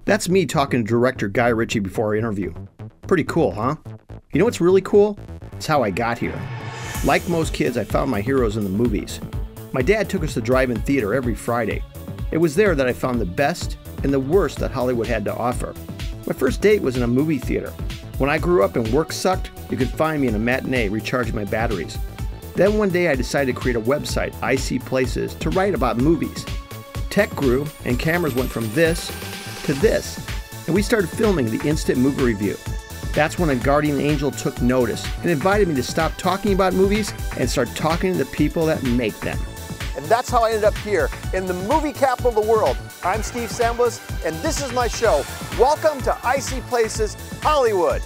That's me talking to director Guy Ritchie before our interview. Pretty cool, huh? You know what's really cool? It's how I got here. Like most kids, I found my heroes in the movies. My dad took us to drive-in theater every Friday. It was there that I found the best and the worst that Hollywood had to offer. My first date was in a movie theater. When I grew up and work sucked, you could find me in a matinee recharging my batteries. Then one day I decided to create a website, I See Places, to write about movies. Tech grew and cameras went from this to this, and we started filming the Instant Movie Review. That's when a guardian angel took notice and invited me to stop talking about movies and start talking to the people that make them. And that's how I ended up here in the movie capital of the world. I'm Steve Samblis, and this is my show. Welcome to I See Places Hollywood.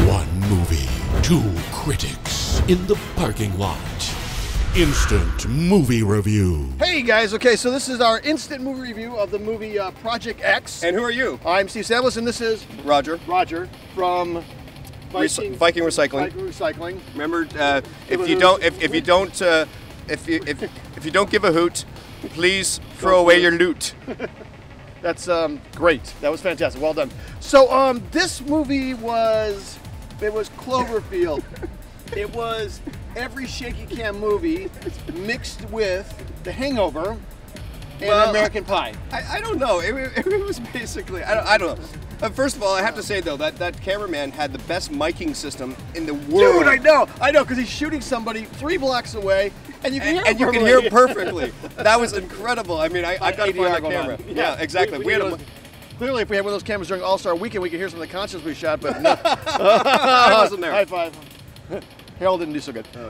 One movie, two critics in the parking lot. Instant Movie Review. Hey guys, okay, so this is our instant movie review of the movie Project X. And who are you? I'm Steve Samblis, and this is Roger. Roger from Viking Recycling. Viking Recycling. Remember, if you don't give a hoot, please throw away your loot. That's great. That was fantastic. Well done. So this movie was Cloverfield. It was every shaky cam movie mixed with The Hangover and American Pie. I don't know. It was basically, I don't know. First of all, I have to say though that cameraman had the best miking system in the world. Dude, I know, because he's shooting somebody 3 blocks away, and you can hear him. And you can hear him perfectly. That was incrable. I mean, I got to find that camera. Yeah, exactly. We had a. Clearly, if we had one of those cameras during All-Star Weekend, we could hear some of the concerts we shot, but no. I wasn't there. High five. Harold didn't do so good. Oh,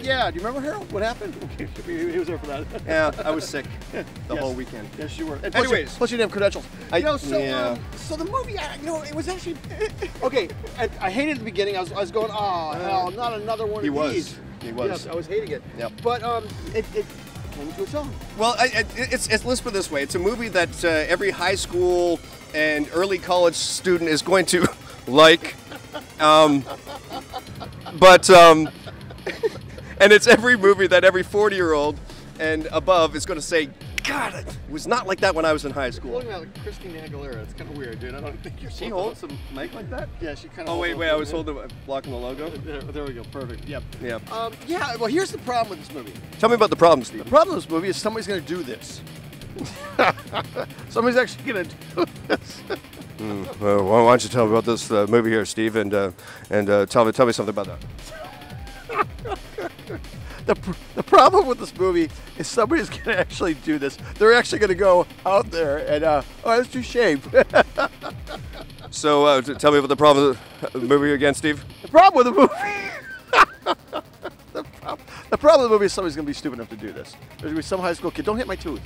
yeah, do you remember Harold? What happened? Okay, he was there for that. Yeah, I was sick the whole weekend. Yes, you were. And anyways, plus you didn't have credentials. So the movie, it was actually okay. I hated the beginning. I was going, oh hell, not another one of these. He was. Yes, I was hating it. Yep. But it came to its own. Well, let's put it this way. It's a movie that every high school and early college student is going to like. And it's every movie that every 40-year-old and above is going to say, God, it was not like that when I was in high school. Holding out like Christine Aguilera. It's kind of weird, dude. I don't think you're. She holds a mic like that? Yeah, she kind of. Oh wait, I was blocking the logo. There we go. Perfect. Yep. Yeah. Yeah. Well, here's the problem with this movie. Tell me about the problem, Steve. The problem with this movie is somebody's going to do this. Somebody's actually going to do this. Well, why don't you tell me about this movie here, Steve, and tell me something about that. The problem with this movie is somebody's going to actually do this. They're actually going to go out there and that's too shame. So tell me about the problem with the movie again, Steve. The problem with the movie. The problem with the movie is somebody's going to be stupid enough to do this. There's going to be some high school kid. Don't hit my tooth.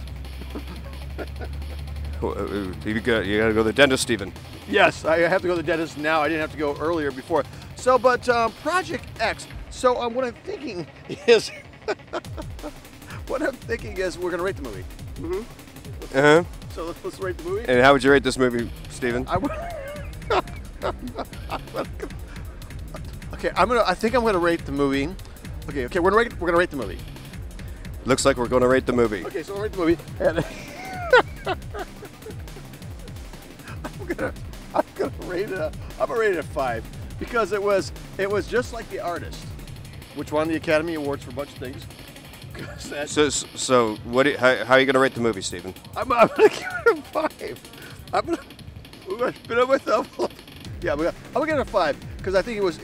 You got to go to the dentist, Stephen. Yes, I have to go to the dentist now. I didn't have to go earlier before. So, but Project X. So, what I'm thinking is, we're going to rate the movie. Mm-hmm. So let's rate the movie. And how would you rate this movie, Stephen? Okay, I think I'm gonna rate the movie. Okay, we're gonna rate the movie. Looks like we're gonna rate the movie. Okay, so we'll rate the movie. And I'm gonna rate it a 5 because it was just like The Artist, which won the Academy Awards for a bunch of things. So how are you gonna rate the movie, Stephen? I'm gonna give it a 5. I'm gonna spin up myself. Yeah, I'm gonna give it a 5 because I think it was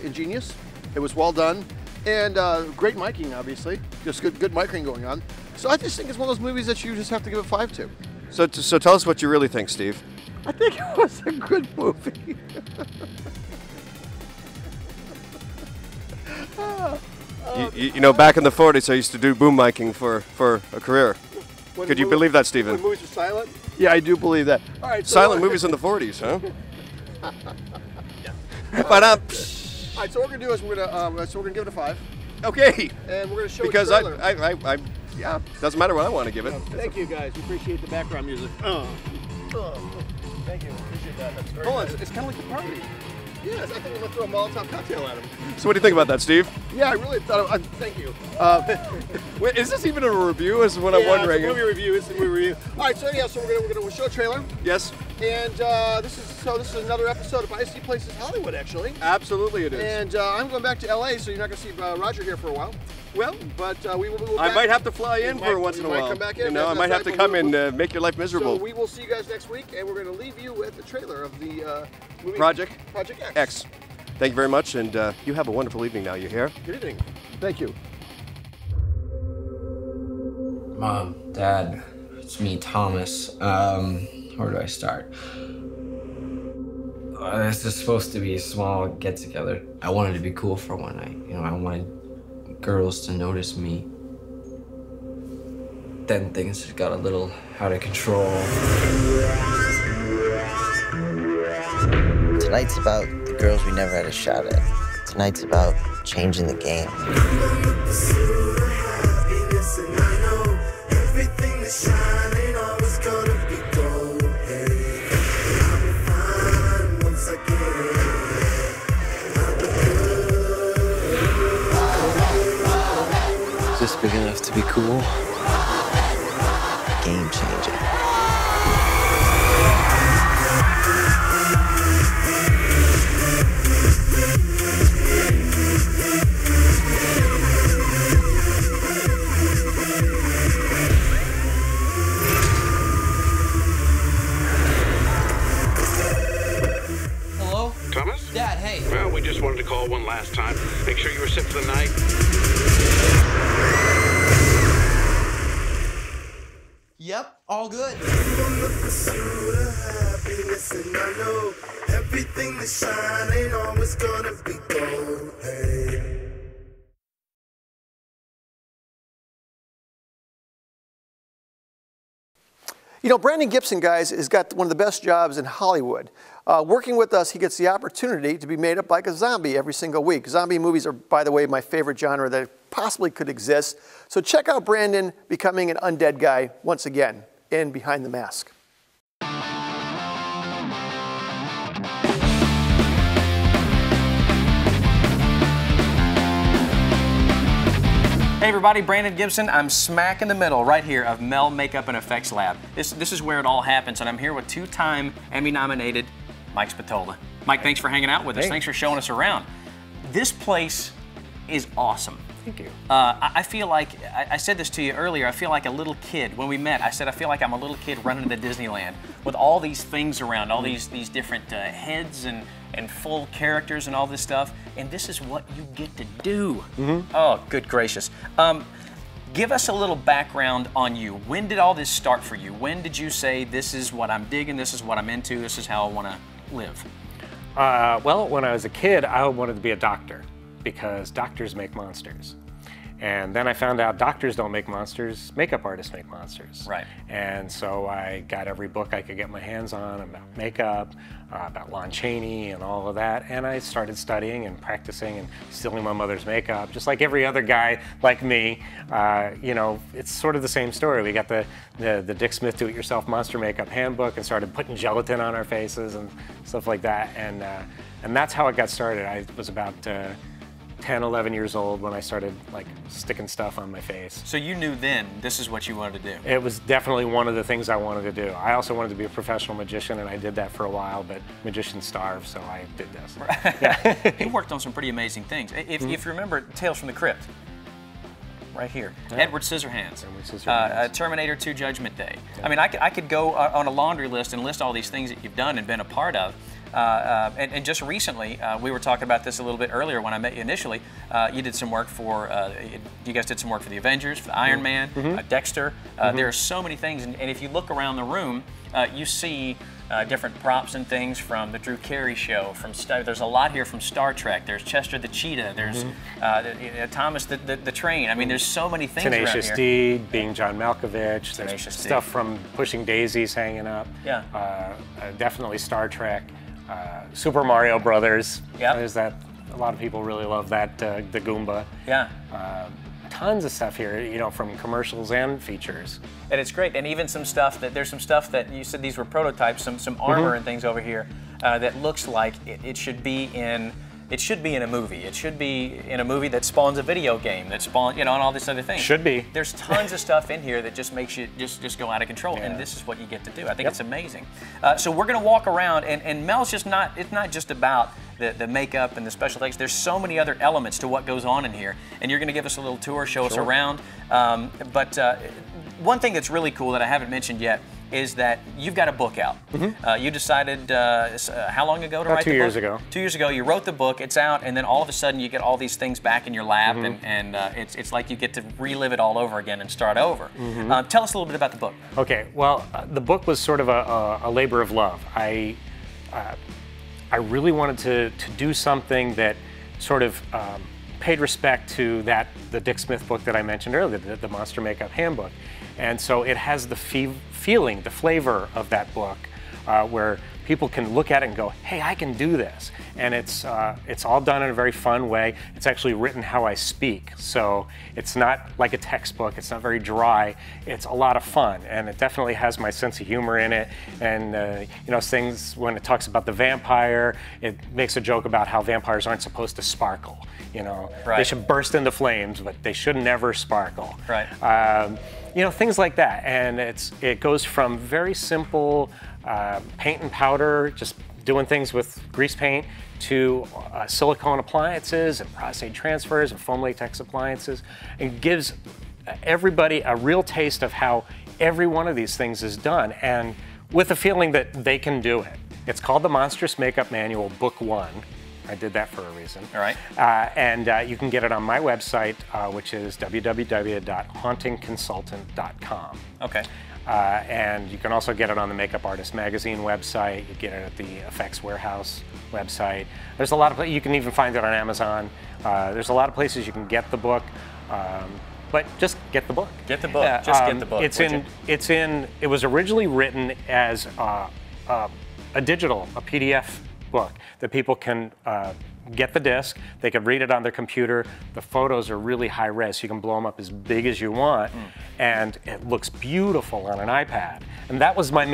ingenious. It was well done, and great miking, obviously. Just good miking going on. So I just think it's one of those movies that you just have to give a 5 to. So tell us what you really think, Steve. I think it was a good movie. You know, back in the 40s, I used to do boom miking for a career. Could you believe that, Stephen? When movies were silent? Yeah, I do believe that. All right, so silent movies in the 40s, huh? All right, so what we're gonna do is we're gonna give it a 5. Okay. And we're gonna show because a trailer. yeah, doesn't matter what I want to give it. Thank you, guys. We appreciate the background music. Thank you. Appreciate that. That's very nice. It's kind of like the party. Yes, I think I'm gonna throw a Molotov cocktail at him. So what do you think about that, Steve? Yeah, I really thought. Thank you. Wait, is this even a review? Is what I'm wondering. It's a movie review. It's a movie review. All right, so yeah, so we're gonna show a trailer, Yes, and this is another episode of I See Places Hollywood, actually. absolutely it is. And I'm going back to LA, so you're not gonna see Roger here for a while. Well, But we will. I might have to fly in for once in a might while. come back in, You know, I that's might have right, to but come we'll- and make your life miserable. So we will see you guys next week, and we're going to leave you at the trailer of the movie Project X. X. Thank you very much, and you have a wonderful evening now. You hear? Good evening. Thank you. Mom, Dad, it's me, Thomas. Where do I start? This is supposed to be a small get-together. I wanted to be cool for one night. You know, I wanted girls to notice me. Then things just got a little out of control. Tonight's about the girls we never had a shot at. Tonight's about changing the game. Is this big enough to be cool? Game changing. Hello? Thomas? Dad, hey. Well, we just wanted to call one last time. Make sure you were set for the night. Yep, all good. You know, Brandon Gibson, guys, has got one of the best jobs in Hollywood. Working with us, he gets the opportunity to be made up like a zombie every single week. Zombie movies are, by the way, my favorite genre that possibly could exist. So check out Brandon becoming an undead guy once again in Behind the Mask. Hey everybody, Brandon Gibson. I'm smack in the middle right here of Mel Makeup and Effects Lab. This is where it all happens, and I'm here with two-time Emmy-nominated Mike Spatola. Mike, thanks for hanging out with us. Thanks for showing us around. This place is awesome. Thank you. I feel like, I said this to you earlier, I feel like a little kid. When we met, I said I feel like I'm a little kid running to Disneyland with all these things around, all these different heads and full characters and all this stuff, and this is what you get to do. Oh, good gracious. Give us a little background on you. When did all this start for you? When did you say, this is what I'm digging, this is what I'm into, this is how I want to live? Well, when I was a kid, I wanted to be a doctor because doctors make monsters. And then I found out doctors don't make monsters, makeup artists make monsters. Right. And so I got every book I could get my hands on about makeup, about Lon Chaney and all of that. And I started studying and practicing and stealing my mother's makeup, just like every other guy like me. You know, it's sort of the same story. We got the Dick Smith Do-It-Yourself Monster Makeup Handbook and started putting gelatin on our faces and stuff like that. And that's how it got started. I was about 10, 11 years old when I started like sticking stuff on my face. So you knew then this is what you wanted to do? It was definitely one of the things I wanted to do. I also wanted to be a professional magician, and I did that for a while, but magicians starve, so I did this. Yeah. You worked on some pretty amazing things. If you remember Tales from the Crypt, right here, Edward Scissorhands, Terminator 2 Judgment Day. Yeah. I mean, I could go on a laundry list and list all these things that you've done and been a part of. And just recently, we were talking about this a little bit earlier when I met you initially. You did some work for, you guys did some work for the Avengers, for the Iron Man, Dexter. There are so many things, and if you look around the room, you see different props and things from the Drew Carey Show. There's a lot here from Star Trek. There's Chester the Cheetah. There's Thomas the Train. I mean, there's so many things around here. Tenacious D, being John Malkovich. There's stuff from Pushing Daisies hanging up. Yeah. Definitely Star Trek. Super Mario Brothers. Yeah. There's that. A lot of people really love that. The Goomba. Yeah. Tons of stuff here, you know, from commercials and features. And it's great. And even some stuff that there's some stuff that you said these were prototypes, some armor and things over here. that looks like it should be in. It should be in a movie. It should be in a movie that spawns a video game, that spawns, and all this other thing. Should be. There's tons of stuff in here that just makes you just go out of control, and this is what you get to do. I think it's amazing. So we're going to walk around, and Mel's it's not just about the makeup and the special effects. There's so many other elements to what goes on in here, and you're going to give us a little tour, show us around. But one thing that's really cool that I haven't mentioned yet is that you've got a book out. You decided how long ago to write the book? 2 years ago. 2 years ago, you wrote the book, it's out, and then all of a sudden you get all these things back in your lap, and it's like you get to relive it all over again and start over. Tell us a little bit about the book. Okay, well, the book was sort of a labor of love. I really wanted to do something that sort of paid respect to the Dick Smith book that I mentioned earlier, the Monster Makeup Handbook. And so it has the feeling, the flavor of that book, where people can look at it and go, hey, I can do this. And it's all done in a very fun way. It's actually written how I speak. So it's not like a textbook, it's not very dry. It's a lot of fun, and it definitely has my sense of humor in it. And things, when it talks about the vampire, it makes a joke about how vampires aren't supposed to sparkle. They should burst into flames, but they should never sparkle. Right. Things like that. And it goes from very simple paint and powder, just doing things with grease paint, to silicone appliances and prostate transfers and foam latex appliances, and gives everybody a real taste of how every one of these things is done, and with the feeling that they can do it. It's called the Monstrous Makeup Manual, Book 1. I did that for a reason. All right. And you can get it on my website, which is www.hauntingconsultant.com. Okay. And you can also get it on the Makeup Artist Magazine website. You get it at the Effects Warehouse website. There's a lot of, you can even find it on Amazon. There's a lot of places you can get the book. But just get the book. Get the book. Just get the book. It was originally written as a digital, a PDF book that people can get the disc, they can read it on their computer. The photos are really high res, so you can blow them up as big as you want, and it looks beautiful on an iPad. And that was my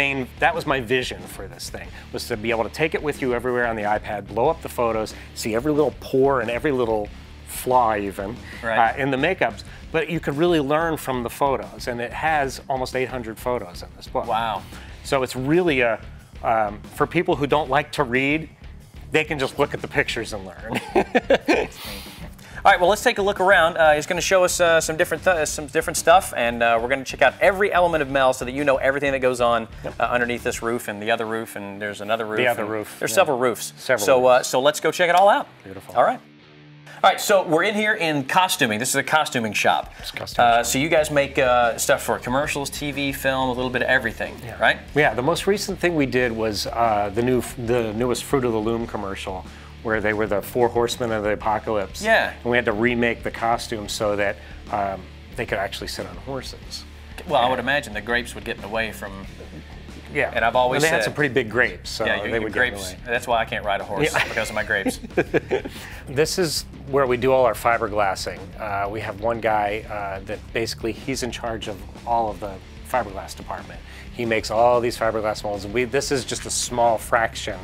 vision for this thing, was to be able to take it with you everywhere on the iPad, blow up the photos, see every little pore and every little flaw even in the makeups, but you could really learn from the photos, and it has almost 800 photos in this book. Wow. So it's really for people who don't like to read, they can just look at the pictures and learn. All right, well, let's take a look around. He's going to show us some different stuff, and we're going to check out every element of Mel so that you know everything that goes on underneath this roof and the other roof, and there's another roof. The other roof. There's several roofs. Several roofs. So let's go check it all out. Beautiful. All right. All right, so we're in here in costuming. This is a costuming shop. It's a costuming shop. So you guys make stuff for commercials, TV, film, a little bit of everything, right? Yeah, the most recent thing we did was the newest Fruit of the Loom commercial, where they were the 4 horsemen of the apocalypse. Yeah. And we had to remake the costume so that they could actually sit on horses. Well, I would imagine the grapes would get in the way from... Yeah, and I've always they said, had some pretty big grapes, so they would grapes, get in the way. That's why I can't ride a horse, because of my grapes. This is where we do all our fiberglassing. We have one guy that basically he's in charge of all of the fiberglass department. He makes all these fiberglass molds, and this is just a small fraction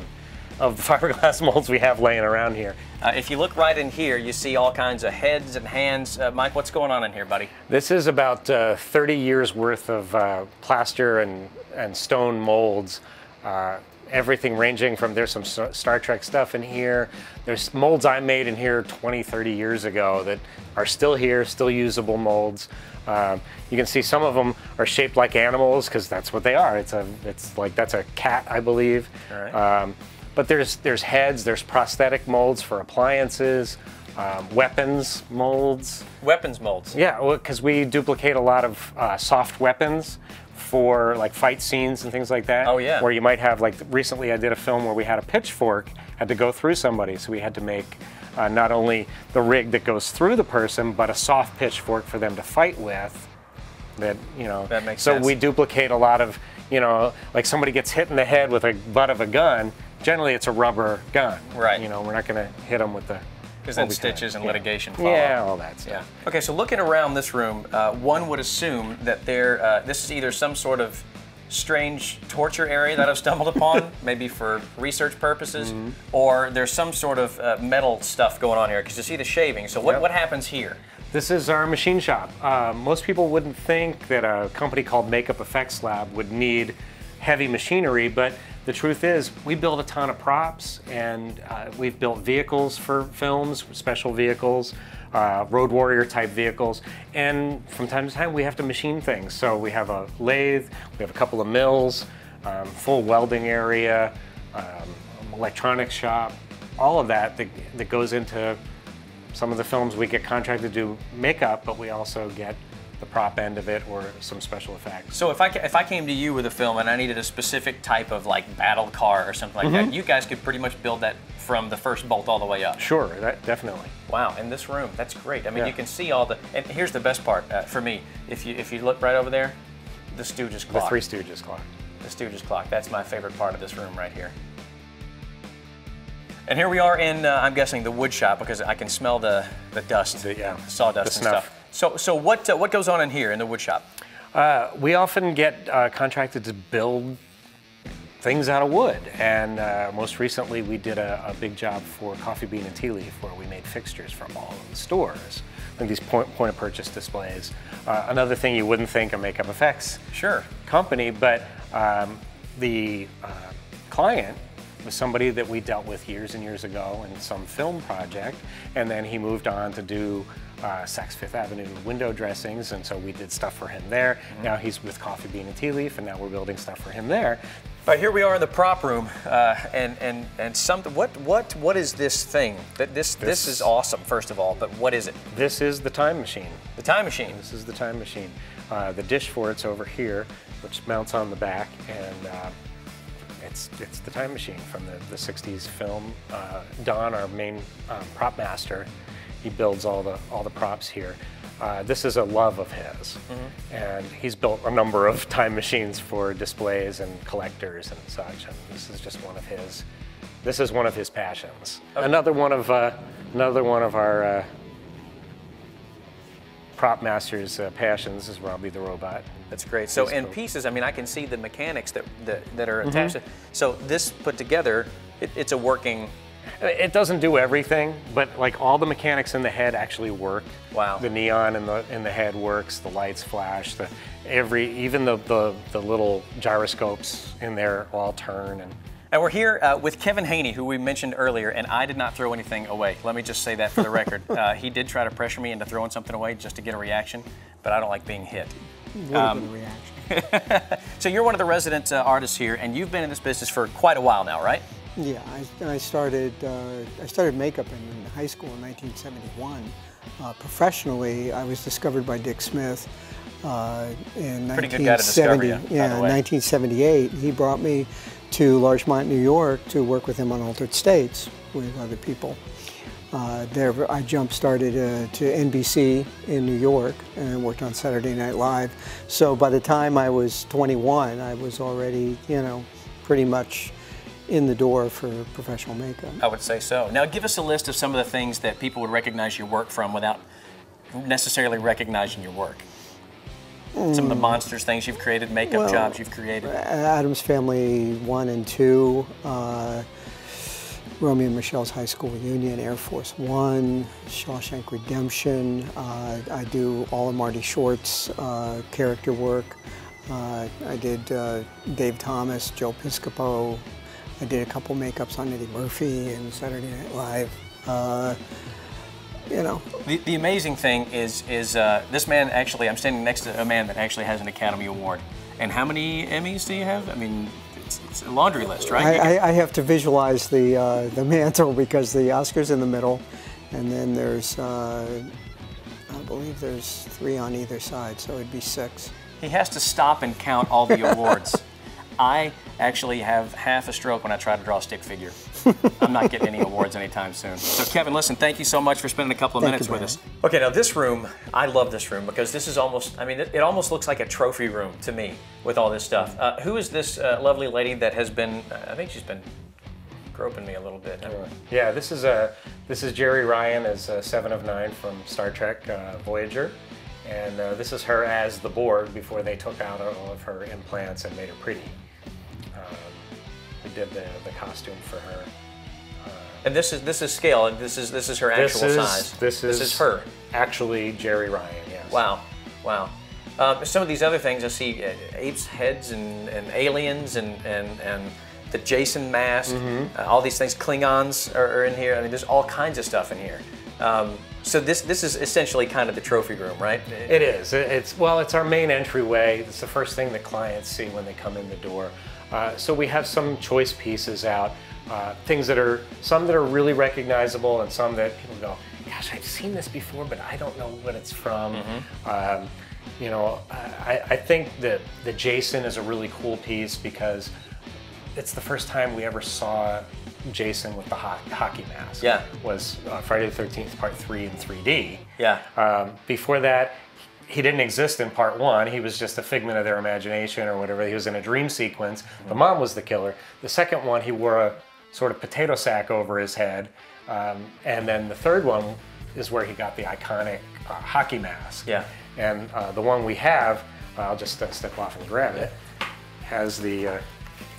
of the fiberglass molds we have laying around here. If you look right in here, you see all kinds of heads and hands. Mike, what's going on in here, buddy? This is about 30 years worth of plaster and stone molds. Everything ranging from, there's some Star Trek stuff in here. There's molds I made in here 20, 30 years ago that are still here, still usable molds. You can see some of them are shaped like animals, because that's what they are. It's like, that's a cat, I believe. All right. But there's heads, there's prosthetic molds for appliances, weapons molds. Weapons molds? Yeah, well, because we duplicate a lot of soft weapons for like fight scenes and things like that. Oh yeah. Where you might have, like recently I did a film where we had a pitchfork had to go through somebody, so we had to make not only the rig that goes through the person, but a soft pitchfork for them to fight with. That makes sense. So we duplicate a lot of, like somebody gets hit in the head with a butt of a gun. Generally, it's a rubber gun. Right. We're not going to hit them with the. Because then stitches and litigation follow. Yeah, all that stuff. Yeah. Okay, so looking around this room, one would assume that this is either some sort of strange torture area that I've stumbled upon, maybe for research purposes, or there's some sort of metal stuff going on here, because you see the shaving. So what happens here? This is our machine shop. Most people wouldn't think that a company called Makeup Effects Lab would need heavy machinery, but the truth is we build a ton of props, and we've built vehicles for films, special vehicles, road warrior type vehicles, and from time to time we have to machine things. So we have a lathe, we have a couple of mills, full welding area, electronics shop, all of that goes into some of the films. We get contracted to do makeup, but we also get the prop end of it or some special effects. So if I came to you with a film and I needed a specific type of like battle car or something like that, you guys could pretty much build that from the first bolt all the way up. Sure, definitely. Wow, in this room, that's great. I mean, you can see all the, and here's the best part for me. If you look right over there, the Stooges clock. The Three Stooges clock. The Stooges clock, that's my favorite part of this room right here. And here we are in, I'm guessing, the wood shop, because I can smell the dust, the sawdust and stuff. So what goes on in here in the wood shop? We often get contracted to build things out of wood, and most recently we did a big job for Coffee Bean and Tea Leaf, where we made fixtures from all of the stores, like these point of purchase displays. Another thing you wouldn't think a Makeup Effects company, but the client was somebody that we dealt with years and years ago in some film project, and then he moved on to do Saks Fifth Avenue window dressings, and so we did stuff for him there. Now he's with Coffee Bean and Tea Leaf, and now we're building stuff for him there. All right, here we are in the prop room, and something. What is this thing? This is awesome. First of all, but what is it? This is the time machine. The time machine. This is the time machine. The dish for it's over here, which mounts on the back, and it's the time machine from the 60s film. Don, our main prop master, he builds all the props here. This is a love of his, and he's built a number of time machines for displays and collectors and such. And this is just one of his. This is one of his passions. Okay. Another one of our prop master's passions is Robbie the robot. That's great. So in pieces, I mean, I can see the mechanics that are attached. So this put together, it's a working. It doesn't do everything, but like all the mechanics in the head actually work. Wow. The neon in the head works. The lights flash. Even the little gyroscopes in there all turn. And we're here with Kevin Haney, who we mentioned earlier, and I did not throw anything away. Let me just say that for the record. He did try to pressure me into throwing something away just to get a reaction, but I don't like being hit. Reaction. So you're one of the resident artists here, and you've been in this business for quite a while now, right? Yeah, I started makeup in high school in 1971. Professionally, I was discovered by Dick Smith in 1978. He brought me to Larchmont, New York, to work with him on Altered States with other people. There, I jump-started to NBC in New York and worked on Saturday Night Live. So by the time I was 21, I was already, pretty much in the door for professional makeup. I would say so. Now give us a list of some of the things that people would recognize your work from without necessarily recognizing your work. Some of the monsters things you've created, makeup jobs you've created. Addams Family 1 and 2, Romeo and Michelle's High School Reunion, Air Force One, Shawshank Redemption. I do all of Marty Short's character work. I did Dave Thomas, Joe Piscopo. I did a couple makeups on Eddie Murphy and Saturday Night Live. The amazing thing is this man actually, I'm standing next to a man that actually has an Academy Award. And how many Emmys do you have? I mean, it's a laundry list, right? I have to visualize the mantle because the Oscar's in the middle, and then there's, I believe there's 3 on either side, so it'd be 6. He has to stop and count all the awards. I actually have half a stroke when I try to draw a stick figure. I'm not getting any awards anytime soon. So Kevin, listen, thank you so much for spending a couple of minutes with us. Okay, now this room, I love this room because this is almost, I mean, it almost looks like a trophy room to me with all this stuff. Who is this lovely lady that has been, I think she's been groping me a little bit. Yeah, this is Jerry Ryan as 7 of 9 from Star Trek Voyager. And this is her as the Borg before they took out all of her implants and made her pretty. We did the costume for her. And this is scale, and this is her actual size. This is her. Actually, Jerry Ryan, yes. Wow, wow. Some of these other things I see, apes' heads and aliens and the Jason mask, all these things. Klingons are in here. I mean, there's all kinds of stuff in here. So this is essentially kind of the trophy room, right? It is. It's our main entryway. It's the first thing that clients see when they come in the door. So we have some choice pieces out, some that are really recognizable, and some that people go, gosh, I've seen this before, but I don't know what it's from. You know, I think that the Jason is a really cool piece because it's the first time we ever saw Jason with the hockey mask. Yeah. Was Friday the 13th Part 3 in 3D. Yeah. Before that, he didn't exist in Part 1. He was just a figment of their imagination or whatever. He was in a dream sequence. The mom was the killer. The second one, he wore a sort of potato sack over his head. And then the third one is where he got the iconic hockey mask. Yeah. And the one we have, I'll just step off and grab it, has the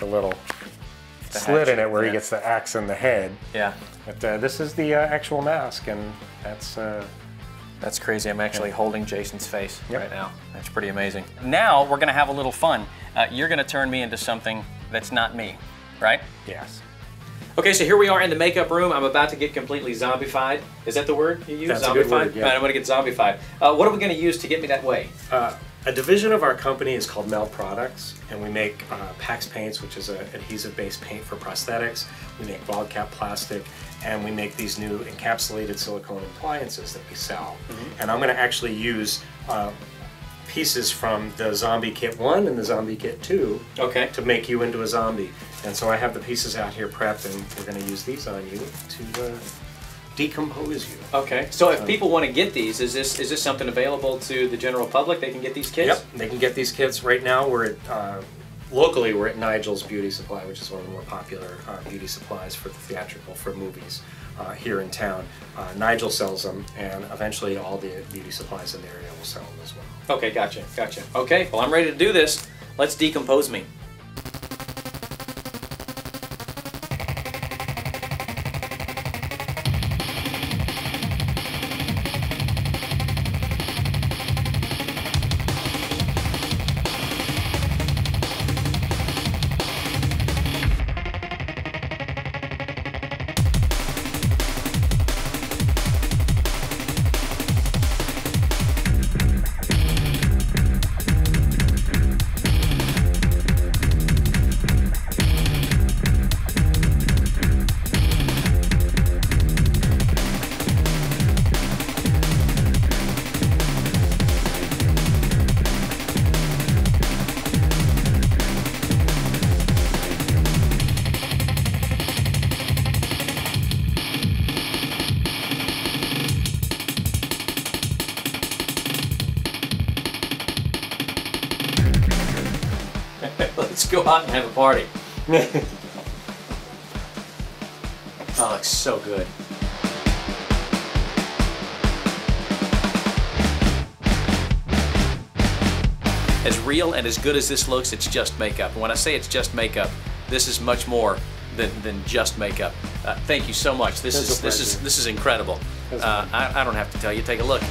little slit in it where he gets the axe in the head. Yeah. But this is the actual mask, and that's crazy. I'm actually holding Jason's face right now. That's pretty amazing. Now we're gonna have a little fun. You're gonna turn me into something that's not me, right? Yes. Okay, so here we are in the makeup room. I'm about to get completely zombified. Is that the word you use? That's zombified? a good word, yeah. Right, I'm gonna get zombified. What are we gonna use to get me that way? A division of our company is called Mel Products, and we make Pax Paints, which is an adhesive-based paint for prosthetics. We make bald cap plastic, and we make these new encapsulated silicone appliances that we sell. And I'm going to actually use pieces from the Zombie Kit 1 and the Zombie Kit 2 to make you into a zombie. And so I have the pieces out here prepped, and we're going to use these on you to decompose you. Okay. So if people want to get these, is this something available to the general public? They can get these kits? Yep, they can get these kits. Right now we're at, locally we're at Nigel's Beauty Supply, which is one of the more popular beauty supplies for the theatrical, for movies here in town. Nigel sells them, and eventually all the beauty supplies in the area will sell them as well. Okay, gotcha, gotcha. Okay, well I'm ready to do this. Let's decompose me. Let's go out and have a party. Oh, it looks so good. As real and as good as this looks, it's just makeup. And when I say it's just makeup, this is much more than just makeup. Thank you so much. This is incredible. I don't have to tell you. Take a look.